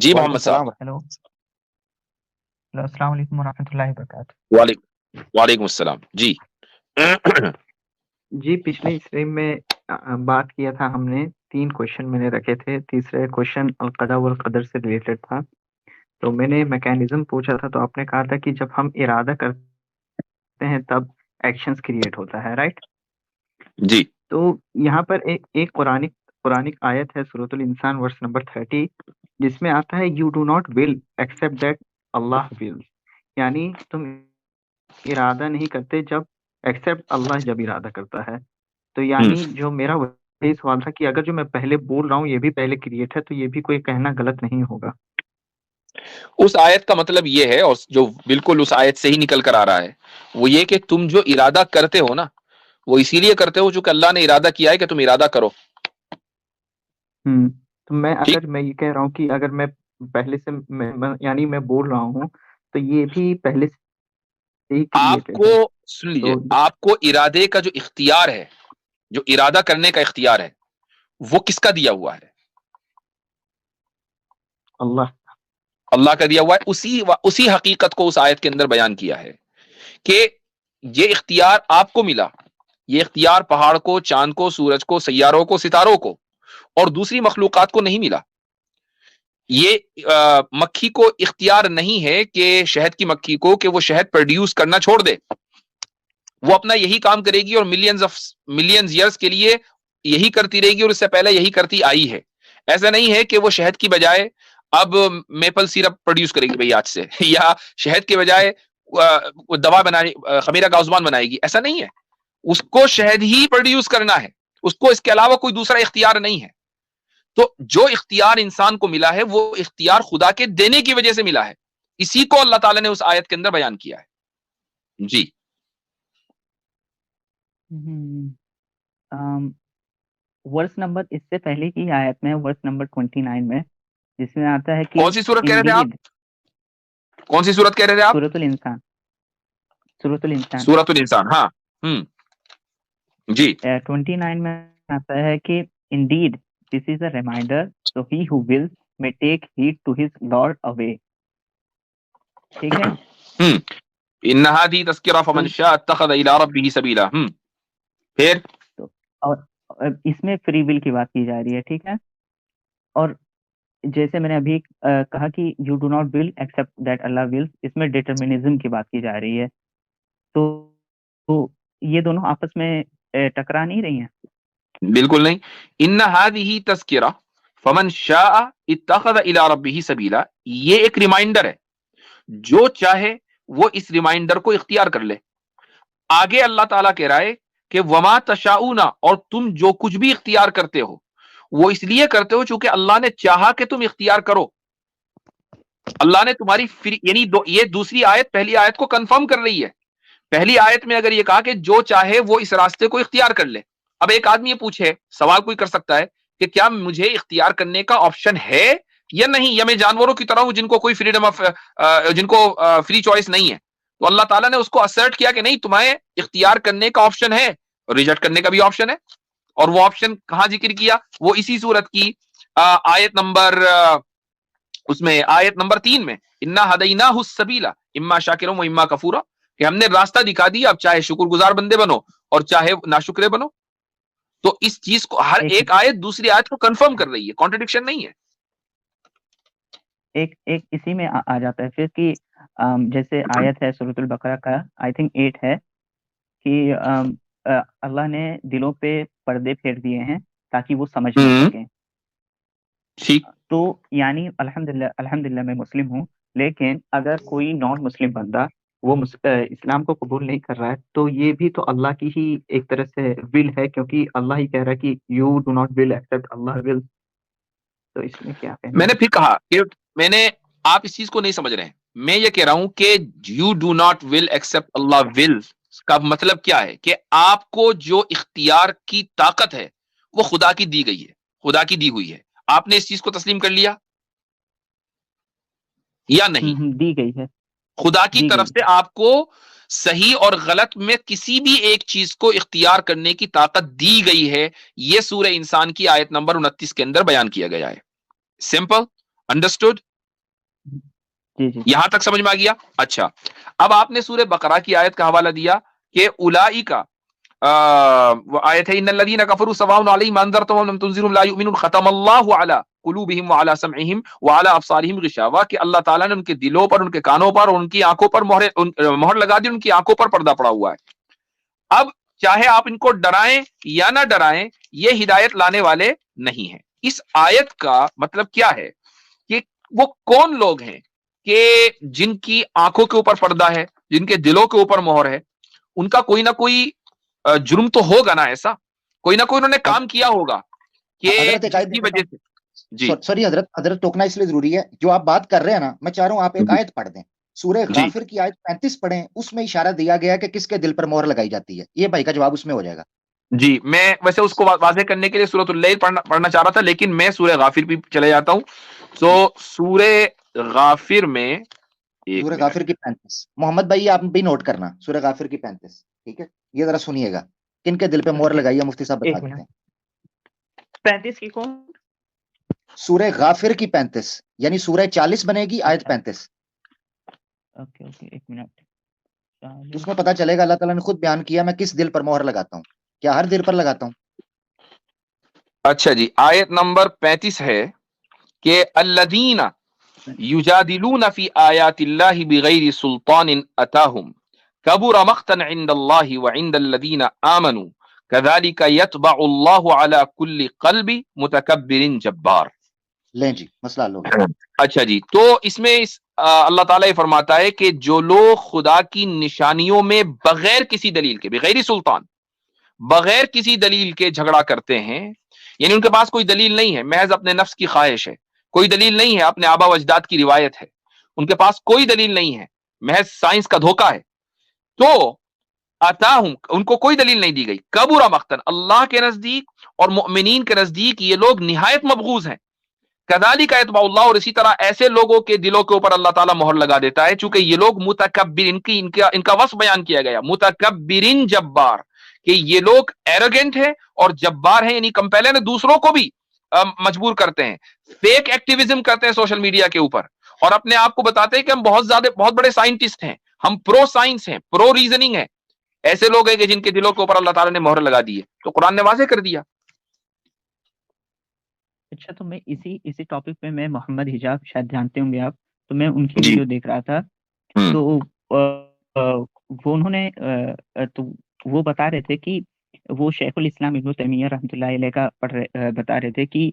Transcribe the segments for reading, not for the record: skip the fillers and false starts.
جی وعلیکم محمد صاحب. السلام. ہیلو السلام علیکم ورحمۃ اللہ وبرکاتہ. وعلیکم السلام. جی جی پچھلے اسٹریم میں بات کیا تھا ہم نے 3 کوشچن میں نے رکھے تھے. تیسرے کوشچن القضاء والقدر سے ریلیٹڈ تھا. تو میں نے میکینزم پوچھا تھا تو آپ نے کہا تھا کہ جب ہم ارادہ کرتے ہیں تب ایکشنز کریٹ ہوتا ہے، رائٹ؟ جی تو یہاں پر ایک قرآنک آیت ہے سورۃ الانسان ورس نمبر 30 جس میں آتا ہے you do not will accept that Allah will, یعنی تم ارادہ نہیں کرتے جب ایکسیپٹ اللہ جب ارادہ کرتا ہے. تو یعنی جو میرا وہی سوال تھا کہ اگر جو میں پہلے بول رہا ہوں یہ بھی پہلے کریٹ ہے تو یہ بھی کوئی کہنا غلط نہیں ہوگا. اس آیت کا مطلب یہ ہے، اور جو بالکل اس آیت سے ہی نکل کر آ رہا ہے وہ یہ کہ تم جو ارادہ کرتے ہو نا وہ اسی لیے کرتے ہو چونکہ اللہ نے ارادہ کیا ہے کہ تم ارادہ کرو. تو میں ٹھیک. اگر میں یہ کہہ رہا ہوں کہ اگر میں پہلے سے یعنی میں بول رہا ہوں تو یہ بھی پہلے سے ہی آپ کریٹڈ کو ہے. سن لیجیے، تو آپ کو ارادے کا جو اختیار ہے، جو ارادہ کرنے کا اختیار ہے وہ کس کا دیا ہوا ہے؟ اللہ کا دیا ہوا ہے. اسی حقیقت کو اس آیت کے اندر بیان کیا ہے کہ یہ اختیار آپ کو ملا. یہ اختیار پہاڑ کو، چاند کو، سورج کو، سیاروں کو، ستاروں کو اور دوسری مخلوقات کو نہیں ملا. یہ مکھی کو اختیار نہیں ہے کہ شہد کی مکھی کو کہ وہ شہد پروڈیوس کرنا چھوڑ دے. وہ اپنا یہی کام کرے گی اور ملینز ایئرز کے لیے یہی کرتی رہے گی اور اس سے پہلے یہی کرتی آئی ہے. ایسا نہیں ہے کہ وہ شہد کی بجائے اب میپل سیرپ پروڈیوس کرے گی بھائی آج سے، یا شہد کے بجائے دوا بنائے، خمیرہ کاؤزبان بنائے گی. ایسا نہیں ہے. اس کو شہد ہی پروڈیوس کرنا ہے، اس کو اس کے علاوہ کوئی دوسرا اختیار نہیں ہے. تو جو اختیار انسان کو ملا ہے وہ اختیار خدا کے دینے کی وجہ سے ملا ہے. اسی کو اللہ تعالیٰ نے اس آیت کے اندر بیان کیا ہے. جی ورس نمبر اس سے پہلے کی آیت میں ورس نمبر 29 میں جس میں آتا ہے کہ کون سی سورت کہہ رہے تھے آپ؟ کون سی سورت کہہ رہے تھے آپ؟ سورۃ الانسان. سورۃ الانسان سورت الانسان. ہاں جی 29 میں آتا ہے کہ indeed this is a reminder so he who wills may take heed to his lord away. ٹھیک ہے. ان هذه تذکرہ فمن شاء اتخذ الى ربه سبیلا. پھر اور اس میں فری ول کی بات کی جا رہی ہے. ٹھیک ہے. اور جیسے میں نے ابھی کہا کہ you do not will accept that Allah wills, اس میں ڈیٹرمنزم کی بات کی جا رہی ہے. تو یہ دونوں آپس میں ٹکرا نہیں رہی ہیں؟ بالکل نہیں. ان هذه تذکرہ فمن شاء اتخذ الى ربه سبیلا، یہ ایک ریمائنڈر ہے. جو چاہے وہ اس ریمائنڈر کو اختیار کر لے. آگے اللہ تعالیٰ کہہ رہا ہے کہ وما تشاؤون، اور تم جو کچھ بھی اختیار کرتے ہو وہ اس لیے کرتے ہو چونکہ اللہ نے چاہا کہ تم اختیار کرو. اللہ نے تمہاری یعنی یہ دوسری آیت پہلی آیت کو کنفرم کر رہی ہے. پہلی آیت میں اگر یہ کہا کہ جو چاہے وہ اس راستے کو اختیار کر لے. اب ایک آدمی یہ پوچھے، سوال کوئی کر سکتا ہے کہ کیا مجھے اختیار کرنے کا آپشن ہے یا نہیں، یا میں جانوروں کی طرح ہوں جن کو کوئی فریڈم آف جن کو فری چوائس نہیں ہے. تو اللہ تعالیٰ نے اس کو اسرٹ کیا کہ نہیں، تمہیں اختیار کرنے کا آپشن ہے اور ریجیکٹ کرنے کا بھی آپشن ہے. اور وہ آپشن کہاں ذکر کیا؟ وہ اسی صورت کی آیت نمبر اس میں آیت نمبر 3 میں انا ہدیناہ السبیل اما شاکرا و اما کفورا، کہ ہم نے راستہ دکھا دیا، اب چاہے شکر گزار بندے بنو اور چاہے ناشکرے بنو. تو اس چیز کو ہر ایک آیت دوسری آیت کو کنفرم کر رہی ہے، کانٹرڈکشن نہیں ہے. ایک اسی میں آ جاتا ہے پھر کہ جیسے آیت ہے سورۃ البقرہ کا آئی تھنک 8 ہے کہ اللہ نے دلوں پہ پردے پھیر دیے ہیں تاکہ وہ سمجھ نہ سکیں. تو یعنی الحمدللہ میں مسلم ہوں، لیکن اگر کوئی نان مسلم بندہ وہ اسلام کو قبول نہیں کر رہا ہے تو یہ بھی تو اللہ کی ہی ایک طرح سے ول ہے، کیونکہ اللہ ہی کہہ رہا ہے کہ you do not will accept Allah will. تو اس میں کیا کہنا؟ میں نے پھر کہا کہ آپ اس چیز کو نہیں سمجھ رہے ہیں. میں یہ کہہ رہا ہوں کہ you do not will accept Allah will کا مطلب کیا ہے کہ آپ کو جو اختیار کی طاقت ہے وہ خدا کی دی گئی ہے، خدا کی دی ہوئی ہے. آپ نے اس چیز کو تسلیم کر لیا یا نہیں؟ دی گئی ہے. خدا کی طرف سے آپ کو صحیح اور غلط میں کسی بھی ایک چیز کو اختیار کرنے کی طاقت دی گئی ہے. یہ سورہ انسان کی آیت نمبر 29 کے اندر بیان کیا گیا ہے. Simple, understood. جی جی یہاں تک سمجھ میں آ گیا؟ اچھا، اب آپ نے سورہ بقرہ کی آیت کا حوالہ دیا کہ اولئک، وہ آیت ہے ان الذین کفروا سواء علیہم انذرتهم لم تنذرهم لا یؤمنون ختم اللہ علی قلوبہم وعلی سمعہم وعلی ابصارہم غشاوہ، کہ اللہ تعالیٰ نے ان کے دلوں پر، ان کے کانوں پر اور ان کی آنکھوں پر مہر لگا دی، ان کی آنکھوں پر پردہ پڑا ہوا ہے۔ اب چاہے آپ ان کو ڈرائیں یا نہ ڈرائیں، یہ ہدایت لانے والے نہیں ہیں۔ اس آیت کا مطلب کیا ہے کہ وہ کون لوگ ہیں کہ جن کی آنکھوں کے اوپر پردہ ہے، جن کے دلوں کے اوپر مہر ہے، ان کا کوئی نہ کوئی جرم تو ہوگا نا، ایسا کوئی نہ کوئی انہوں نے کام کیا ہوگا کہ حضرت ایک جس آیت کی دیکھنا، وجہ سے۔ جی سوری حضرت ٹوکنا اس لیے ضروری ہے، جو آپ بات کر رہے ہیں نا، میں چاہ رہا ہوں آپ ایک آیت پڑھ دیں، سورہ جی غافر کی آیت 35 پڑھیں، اس میں اشارہ دیا گیا ہے کہ کس کے دل پر مہر لگائی جاتی ہے، یہ بھائی کا جواب اس میں ہو جائے گا۔ جی، میں ویسے اس کو واضح کرنے کے لیے سورۃ اللیل پڑھنا چاہ رہا تھا، لیکن میں سورہ غافر بھی چلے جاتا ہوں۔ تو سورہ غافر میں ایک سورہ منٹ، غافر کی 35، محمد بھائی آپ بھی نوٹ کرنا، سورہ غافر کی 35، ٹھیک ہے؟ یہ ذرا سنیے گا، کن کے دل پہ مہر لگائی ہے مفتی صاحب بتا ایک دیتے منٹ، ہیں۔ 35 کی کون؟ سورہ غافر کی 35، یعنی سورہ 40 بنے گی، آیت اچھا 35، اوکے اوکے، ایک منٹ، اس میں پتہ چلے گا اللہ تعالیٰ نے خود بیان کیا میں کس دل پر مہر لگاتا ہوں، کیا ہر دل پر لگاتا ہوں؟ اچھا جی، آیت نمبر 35 ہے کہ الذین یجادلون فی آیات اللہ بغیر سلطان اتاہم کبر مقتا عند اللہ وعند الذین آمنوا کذالک یطبع اللہ علی کل قلب متکبر جبار۔ لیں جی، مسئلہ حل ہو گیا۔ اچھا جی، تو اس میں اللہ تعالیٰ یہ فرماتا ہے کہ جو لوگ خدا کی نشانیوں میں بغیر کسی دلیل کے، بغیر سلطان، بغیر کسی دلیل کے جھگڑا کرتے ہیں، یعنی ان کے پاس کوئی دلیل نہیں ہے، محض اپنے نفس کی خواہش ہے، کوئی دلیل نہیں ہے، اپنے آبا و اجداد کی روایت ہے، ان کے پاس کوئی دلیل نہیں ہے، محض سائنس کا دھوکہ ہے، تو اتاہم، ان کو کوئی دلیل نہیں دی گئی، کبر مقتن، اللہ کے نزدیک اور مؤمنین کے نزدیک یہ لوگ نہایت مبغوض ہیں۔ کذالک یطبع اللہ، اور اسی طرح ایسے لوگوں کے دلوں کے اوپر اللہ تعالیٰ مہر لگا دیتا ہے، چونکہ یہ لوگ متکبر، ان کا وصف بیان کیا گیا، متکبرین جبار، کہ یہ لوگ ایروگنٹ ہیں اور جبار ہیں، یعنی کمپیلن ہے، دوسروں کو بھی مجبور کرتے ہیں، فیک ایکٹیویزم کرتے ہیں سوشل میڈیا کے اوپر، اور اپنے آپ کو بتاتے ہیں کہ ہم بہت بڑے سائنٹسٹ ہیں، ہم پرو سائنس ہیں، پرو ریزننگ ہیں۔ ایسے لوگ ہیں کہ جن کے دلوں کے اوپر اللہ تعالیٰ نے مہر لگا دی ہے، تو قرآن نے واضح کر دیا۔ اچھا، تو میں اسی ٹاپک پہ، میں محمد حجاب شاید جانتے ہوں گے آپ، تو میں ان کی جی ویڈیو دیکھ رہا تھا، تو وہ انہوں نے تو وہ بتا رہے تھے کہ وہ شیخ الاسلام ابن تیمیہ رحمۃ اللہ علیہ کا بتا رہے تھے کہ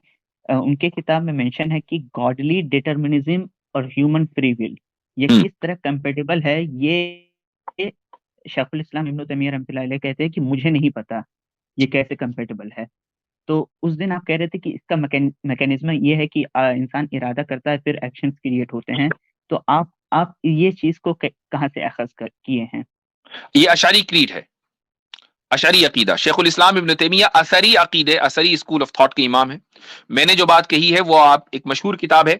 ان کے کتاب میں مینشن ہے کہ گاڈلی ڈیٹرمنزم اور ہیومن فری ول یہ کس طرح کمپیٹیبل ہے، یہ شیخ الاسلام ابن تیمیہ رحمۃ اللہ علیہ کہتے ہیں کہ مجھے نہیں پتا یہ کیسے کمپیٹیبل ہے۔ تو اس دن آپ کہہ رہے تھے کہ اس کا میکینزم یہ ہے کہ انسان ارادہ کرتا ہے، پھر ایکشنز کریٹ ہوتے ہیں، تو آپ یہ چیز کو کہاں سے اخذ کیے ہیں؟ یہ اشعری کریڈ ہے، اشعری عقیدہ۔ شیخ الاسلام ابن تیمیہ اثری عقیدے، اثری اسکول آف تھاٹ کے امام ہیں۔ میں نے جو بات کہی ہے وہ آپ، ایک مشہور کتاب ہے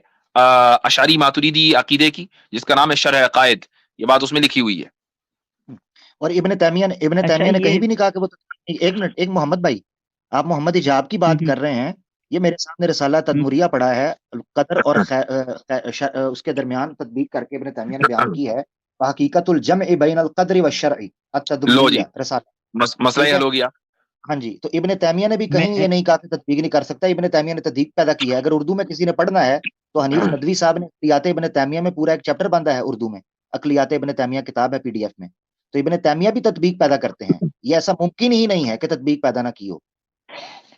اشعری ماتریدی عقیدے کی، جس کا نام ہے شرح عقائد، یہ بات اس میں لکھی ہوئی ہے۔ اور ابن تیمیہ نے کہیں بھی نہیں کہا کہ وہ، ایک منٹ، ایک محمد بھائی، آپ محمد حجاب کی بات کر رہے ہیں، یہ میرے سامنے رسالہ تدمریہ پڑھا ہے، قدر اور اس کے درمیان تطبیق کر کے ابن تیمیہ نے بیان کی ہے، حقیقت الجمع بین القدر والشرع لو جی، التدمریہ رسالہ، مسئلہ ٹھیک یہ ہے؟ حل ہو گیا۔ ہاں جی، تو ابن تیمیہ نے بھی کہیں یہ نہیں کہا کہ تطبیق نہیں کر سکتا، ابن تیمیہ نے تحقیق پیدا کی ہے۔ اگر اردو میں کسی نے پڑھنا ہے تو حنیف ندوی صاحب نے عقلیات ابن تیمیہ میں پورا ایک چیپٹر باندھا ہے اردو میں، عقلیات ابن تیمیہ کتاب ہے PDF میں، تو ابن تیمیہ بھی تطبیق پیدا کرتے ہیں، یہ ایسا ممکن ہی نہیں ہے کہ تطبیق پیدا نہ کی ہو۔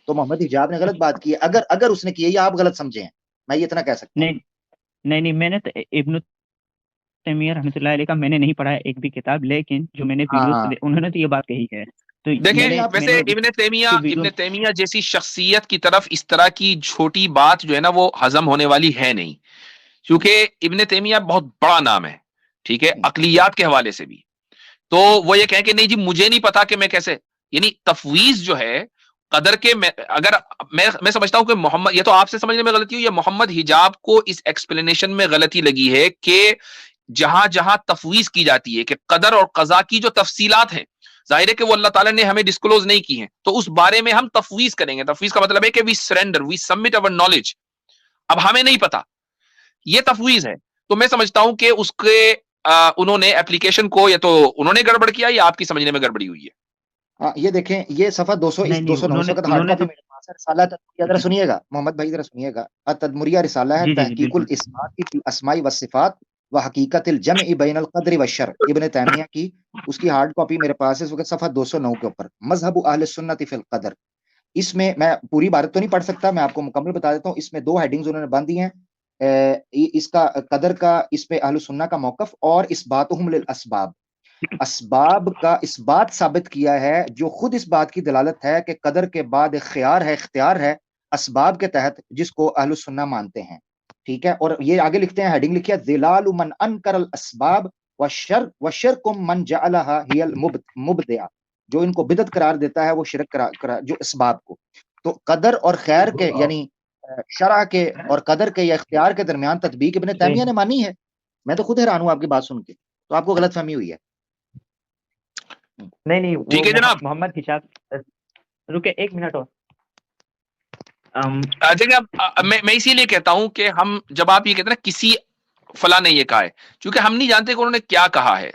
تو محمد حجاب نے غلط بات کی ہے، اگر اس نے کی ہے یا آپ غلط سمجھے ہیں، میں یہ اتنا کہہ سکتا ہوں۔ نہیں، میں نے ابن تیمیہ رحمۃ اللہ علیہ کا میں نے نہیں پڑھا ایک بھی کتاب، لیکن جو میں نے ویڈیوز انہوں نے تو یہ بات کہی ہے۔ تو دیکھیں، ویسے ابن تیمیہ جیسی شخصیت کی طرف اس طرح کی چھوٹی بات جو ہے نا وہ ہضم ہونے والی ہے نہیں، کیونکہ ابن تیمیہ بہت بڑا نام ہے، ٹھیک ہے، عقلیات کے حوالے سے بھی۔ تو وہ یہ کہیں کہ نہیں جی مجھے نہیں پتا کہ میں کیسے، یعنی تفویض جو ہے قدر کے، اگر میں سمجھتا ہوں کہ محمد، یہ تو آپ سے سمجھنے میں غلطی ہوئی، یہ محمد حجاب کو اس ایکسپلینیشن میں غلطی لگی ہے کہ جہاں جہاں تفویض کی جاتی ہے کہ قدر اور قضا کی جو تفصیلات ہیں، ظاہر ہے کہ وہ اللہ تعالیٰ نے ہمیں ڈسکلوز نہیں کی ہیں، تو اس بارے میں ہم تفویض کریں گے۔ تفویض کا مطلب ہے کہ وی سرینڈر، وی سبمٹ اور نالج، اب ہمیں نہیں پتا، یہ تفویض ہے۔ تو میں سمجھتا ہوں کہ اس کے انہوں نے اپلیکیشن کو یا تو انہوں نے گڑبڑ کیا یا آپ کی سمجھنے میں گڑبڑی ہوئی ہے. ہاں یہ دیکھیں یہ صفحہ 209 اس وقت ہارڈ کاپی میرے پاس ہے. رسالہ تدمریہ ذرا سنیے گا محمد بھائی ذرا سنیے گا. تدمریہ رسالہ ہے تحقیق الاسمات فی الاسماء والصفات و حقیقت الجمع بین القدر والشرع ابن تیمیہ کی. اس کی ہارڈ کاپی میرے پاس ہے اس وقت صفحہ 209 کے اوپر. مذہب اہل سنت فی القدر. اس میں پوری عبارت تو نہیں پڑھ سکتا, میں آپ کو مکمل بتا دیتا ہوں. اس میں 2 ہیڈنگز انہوں نے باندھی ہیں. اس کا قدر کا, اس پہ اہل سنہ کا موقف, اور اثباتہم للاسباب. اسباب کا اس بات ثابت کیا ہے جو خود اس بات کی دلالت ہے کہ قدر کے بعد ایک خیار ہے, اختیار ہے اسباب کے تحت, جس کو اہل السنہ مانتے ہیں. ٹھیک ہے, اور یہ آگے لکھتے ہیں, ہیڈنگ لکھی ہے ظلال من انکر الاسباب وشرک من جعلها هي المبدع. جو ان کو بدعت قرار دیتا ہے وہ شرک قرار جو اسباب کو. تو قدر اور خیر کے یعنی شرع کے اور قدر کے یا اختیار کے درمیان تطبیق ابن تیمیہ نے مانی ہے. میں تو خود حیران ہوں آپ کی بات سن کے, تو آپ کو غلط فہمی ہوئی ہے. نہیں ٹھیک ہے جناب, محمد ہشام رکے 1 منٹ اور. میں اسی لیے کہتا ہوں کہ ہم جب آپ یہ کہتے ہیں نا کسی فلاں نے یہ کہا ہے, چونکہ ہم نہیں جانتے کہ انہوں نے کیا کہا ہے,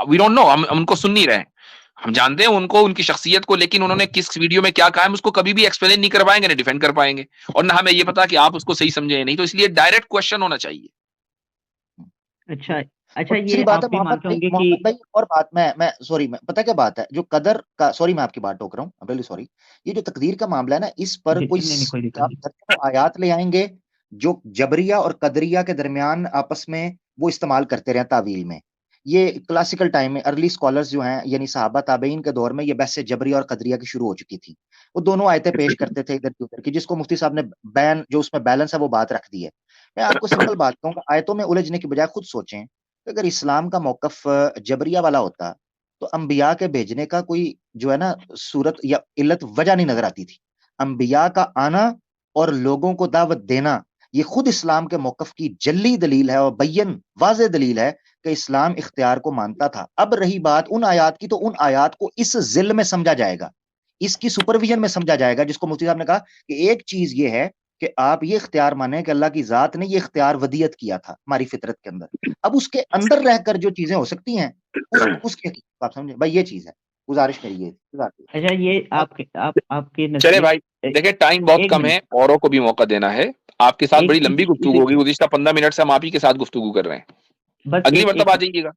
وی ڈونٹ نو, ہم ان کو سن نہیں رہے ہیں. ہم جانتے ہیں ان کو, ان کی شخصیت کو, لیکن انہوں نے کس ویڈیو میں کیا کہا ہے ہم اس کو کبھی بھی ایکسپلین نہیں کر پائیں گے, نہ ڈیفینڈ کر پائیں گے, اور نہ ہمیں یہ پتا کہ آپ اس کو صحیح سمجھے یا نہیں. تو اس لیے ڈائریکٹ کوشچن ہونا چاہیے. اچھا یہ آپ بھی مانتے ہوں گے کہ بھائی اور بات میں سوری, میں پتہ کیا بات ہے جو قدر کا, سوری میں آپ کی بات ٹوک رہا ہوں, ریلی سوری. یہ جو تقدیر کا معاملہ ہے نا, اس پر کوئی آیات لے آئیں گے جو جبریہ اور قدریہ کے درمیان آپس میں وہ استعمال کرتے رہے تعویل میں. یہ کلاسیکل ٹائم میں ارلی اسکالرز جو ہیں یعنی صحابہ تابعین کے دور میں یہ بحث جبریہ اور قدریہ کی شروع ہو چکی تھی. وہ دونوں آیتیں پیش کرتے تھے ادھر کی ادھر کی, جس کو مفتی صاحب نے بین جو اس میں بیلنس ہے وہ بات رکھ دی ہے. میں آپ کو سمپل بات کہوں گا, آیتوں میں الجھنے کی بجائے خود سوچیں کہ اگر اسلام کا موقف جبریہ والا ہوتا تو انبیاء کے بھیجنے کا کوئی جو ہے نا صورت یا علت وجہ نہیں نظر آتی تھی. انبیاء کا آنا اور لوگوں کو دعوت دینا یہ خود اسلام کے موقف کی جلی دلیل ہے اور بین واضح دلیل ہے کہ اسلام اختیار کو مانتا تھا. اب رہی بات ان آیات کی, تو ان آیات کو اس ذل میں سمجھا جائے گا, اس کی سپرویژن میں سمجھا جائے گا, جس کو مفتی صاحب نے کہا کہ ایک چیز یہ ہے کہ آپ یہ اختیار مانیں کہ اللہ کی ذات نے یہ اختیار ودیت کیا تھا ہماری فطرت کے اندر. اب اس کے اندر رہ کر جو چیزیں ہو سکتی ہیں اس کے آپ سمجھیں بھائی, یہ چیز ہے. گزارش میری یہ. اچھا یہ آپ کے چلے بھائی دیکھیں ٹائم بہت کم ہے, اوروں کو بھی موقع دینا ہے. آپ کے ساتھ بڑی لمبی گفتگو ہوگی, گزشتہ 15 منٹ سے ہم آپ ہی کے ساتھ گفتگو کر رہے ہیں. اگلی مرتبہ آ جائیے گا.